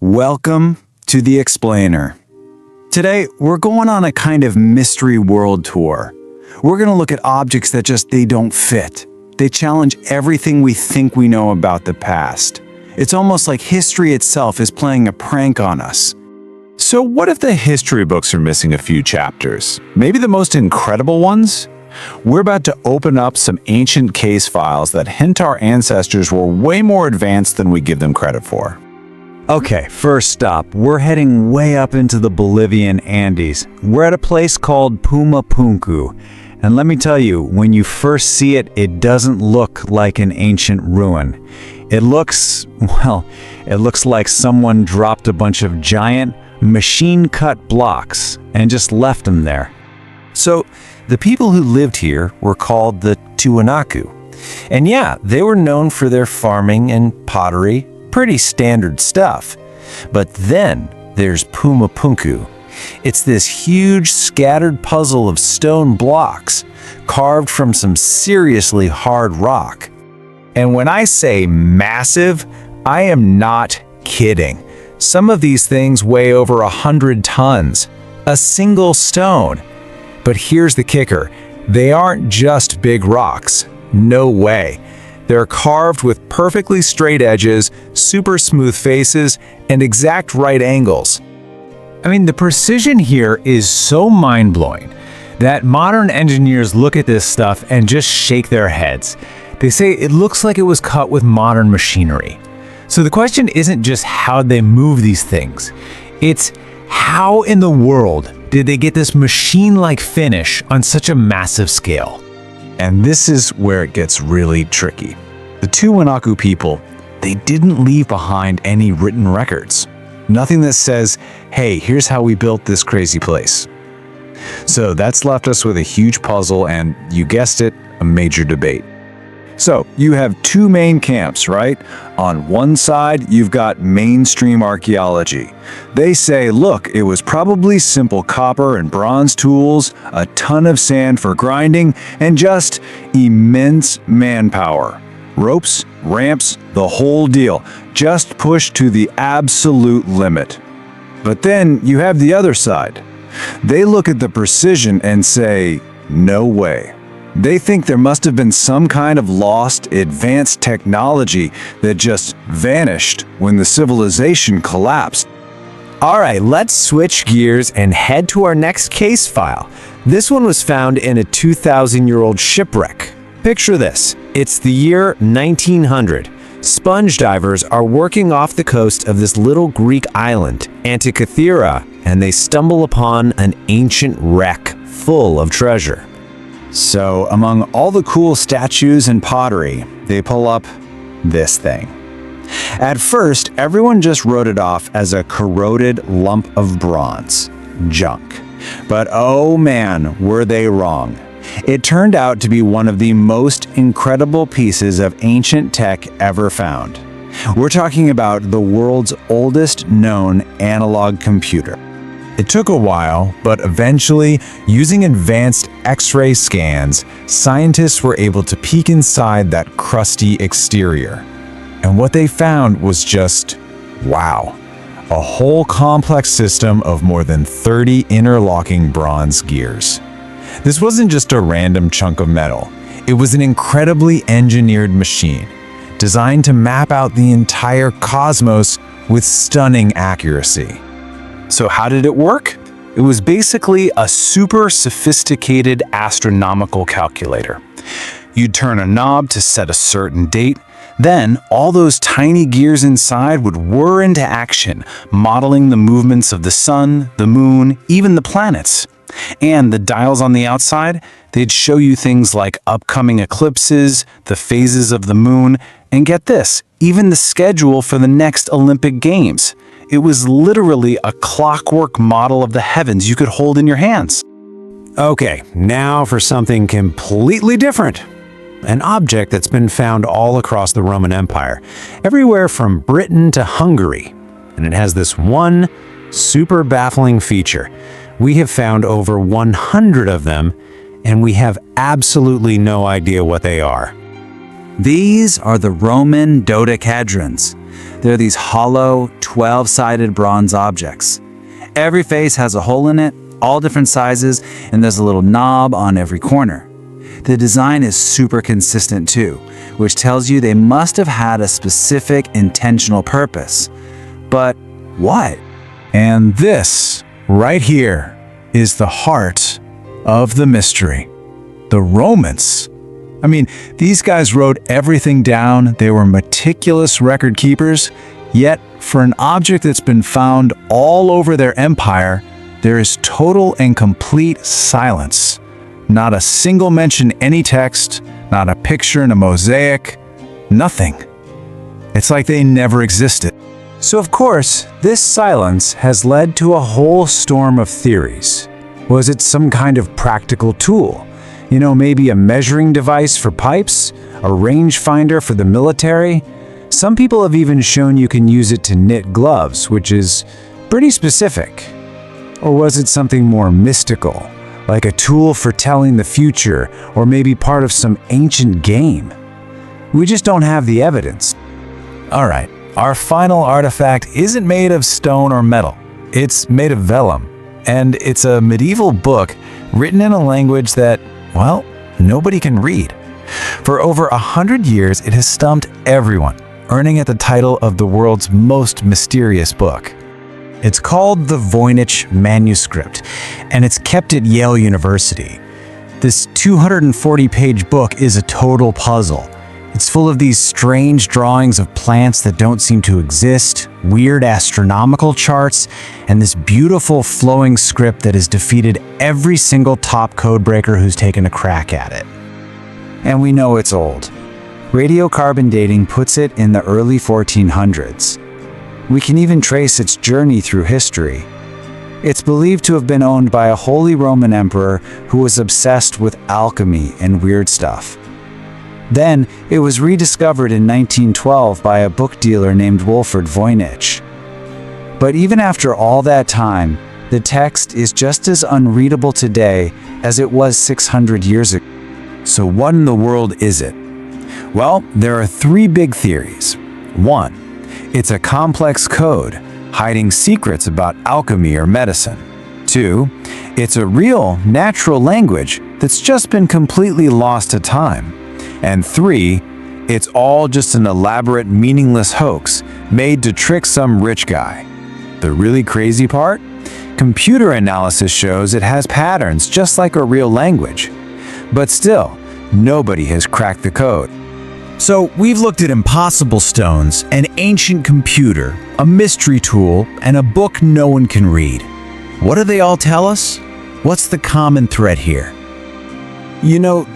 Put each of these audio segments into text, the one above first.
Welcome to The Explainer. Today, we're going on a kind of mystery world tour. We're going to look at objects that they don't fit. They challenge everything we think we know about the past. It's almost like history itself is playing a prank on us. So what if the history books are missing a few chapters? Maybe the most incredible ones? We're about to open up some ancient case files that hint our ancestors were way more advanced than we give them credit for. Okay, first stop, we're heading way up into the Bolivian Andes. We're at a place called Pumapunku. And let me tell you, when you first see it, it doesn't look like an ancient ruin. It looks like someone dropped a bunch of giant, machine-cut blocks and just left them there. So, the people who lived here were called the Tiwanaku. And yeah, they were known for their farming and pottery. Pretty standard stuff. But then there's Pumapunku. It's this huge scattered puzzle of stone blocks carved from some seriously hard rock. And when I say massive, I am not kidding. Some of these things weigh over 100 tons. A single stone. But here's the kicker. They aren't just big rocks. No way. They're carved with perfectly straight edges, super smooth faces, and exact right angles. I mean, the precision here is so mind-blowing that modern engineers look at this stuff and just shake their heads. They say it looks like it was cut with modern machinery. So the question isn't just how they move these things. It's how in the world did they get this machine-like finish on such a massive scale? And this is where it gets really tricky. The Tiwanaku people, they didn't leave behind any written records. Nothing that says, hey, here's how we built this crazy place. So that's left us with a huge puzzle and, you guessed it, a major debate. So you have two main camps, right? On one side, you've got mainstream archaeology. They say, look, it was probably simple copper and bronze tools, a ton of sand for grinding, and just immense manpower. Ropes, ramps, the whole deal, just pushed to the absolute limit. But then you have the other side. They look at the precision and say, no way. They think there must have been some kind of lost, advanced technology that just vanished when the civilization collapsed. All right, let's switch gears and head to our next case file. This one was found in a 2,000-year-old shipwreck. Picture this. It's the year 1900. Sponge divers are working off the coast of this little Greek island, Antikythera, and they stumble upon an ancient wreck full of treasure. So, among all the cool statues and pottery, they pull up this thing. At first, everyone just wrote it off as a corroded lump of bronze. Junk. But oh man, were they wrong. It turned out to be one of the most incredible pieces of ancient tech ever found. We're talking about the world's oldest known analog computer. It took a while, but eventually, using advanced X-ray scans, scientists were able to peek inside that crusty exterior. And what they found was just, wow. A whole complex system of more than 30 interlocking bronze gears. This wasn't just a random chunk of metal. It was an incredibly engineered machine, designed to map out the entire cosmos with stunning accuracy. So how did it work? It was basically a super sophisticated astronomical calculator. You'd turn a knob to set a certain date, then all those tiny gears inside would whir into action, modeling the movements of the sun, the moon, even the planets. And the dials on the outside, they'd show you things like upcoming eclipses, the phases of the moon, and get this, even the schedule for the next Olympic Games. It was literally a clockwork model of the heavens you could hold in your hands. Okay, now for something completely different. An object that's been found all across the Roman Empire, everywhere from Britain to Hungary. And it has this one super baffling feature. We have found over 100 of them, and we have absolutely no idea what they are. These are the Roman dodecahedrons. They're these hollow, 12-sided bronze objects. Every face has a hole in it, all different sizes, and there's a little knob on every corner. The design is super consistent too, which tells you they must have had a specific intentional purpose. But what? And this, right here, is the heart of the mystery. The Romans. I mean, these guys wrote everything down. They were meticulous record keepers. Yet, for an object that's been found all over their empire, there is total and complete silence. Not a single mention in any text, not a picture in a mosaic, nothing. It's like they never existed. So of course, this silence has led to a whole storm of theories. Was it some kind of practical tool? Maybe a measuring device for pipes, a rangefinder for the military? Some people have even shown you can use it to knit gloves, which is pretty specific. Or was it something more mystical, like a tool for telling the future, or maybe part of some ancient game? We just don't have the evidence. All right, our final artifact isn't made of stone or metal. It's made of vellum, and it's a medieval book written in a language that, well, nobody can read. For over 100 years, it has stumped everyone, earning it the title of the world's most mysterious book. It's called the Voynich manuscript, and it's kept at Yale University. This 240-page book is a total puzzle. It's full of these strange drawings of plants that don't seem to exist, weird astronomical charts, and this beautiful flowing script that has defeated every single top codebreaker who's taken a crack at it. And we know it's old. Radiocarbon dating puts it in the early 1400s. We can even trace its journey through history. It's believed to have been owned by a Holy Roman emperor who was obsessed with alchemy and weird stuff. Then, it was rediscovered in 1912 by a book dealer named Wolfert Voynich. But even after all that time, the text is just as unreadable today as it was 600 years ago. So what in the world is it? Well, there are three big theories. 1. It's a complex code, hiding secrets about alchemy or medicine. 2. It's a real, natural language that's just been completely lost to time. And 3, it's all just an elaborate, meaningless hoax made to trick some rich guy. The really crazy part? Computer analysis shows it has patterns just like a real language. But still, nobody has cracked the code. So we've looked at impossible stones, an ancient computer, a mystery tool, and a book no one can read. What do they all tell us? What's the common thread here?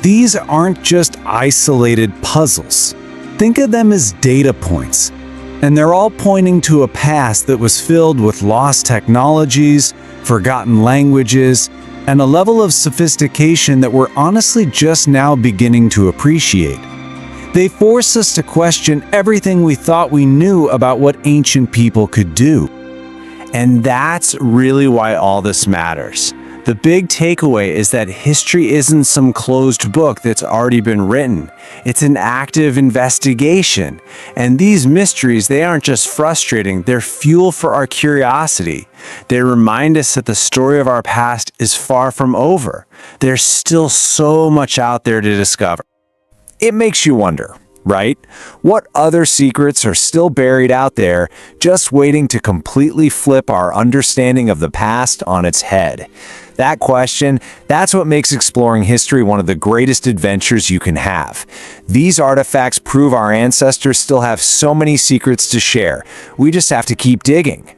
These aren't just isolated puzzles. Think of them as data points. And they're all pointing to a past that was filled with lost technologies, forgotten languages, and a level of sophistication that we're honestly just now beginning to appreciate. They force us to question everything we thought we knew about what ancient people could do. And that's really why all this matters. The big takeaway is that history isn't some closed book that's already been written. It's an active investigation. And these mysteries, they aren't just frustrating, they're fuel for our curiosity. They remind us that the story of our past is far from over. There's still so much out there to discover. It makes you wonder, right? What other secrets are still buried out there, just waiting to completely flip our understanding of the past on its head? That question, that's what makes exploring history one of the greatest adventures you can have. These artifacts prove our ancestors still have so many secrets to share. We just have to keep digging.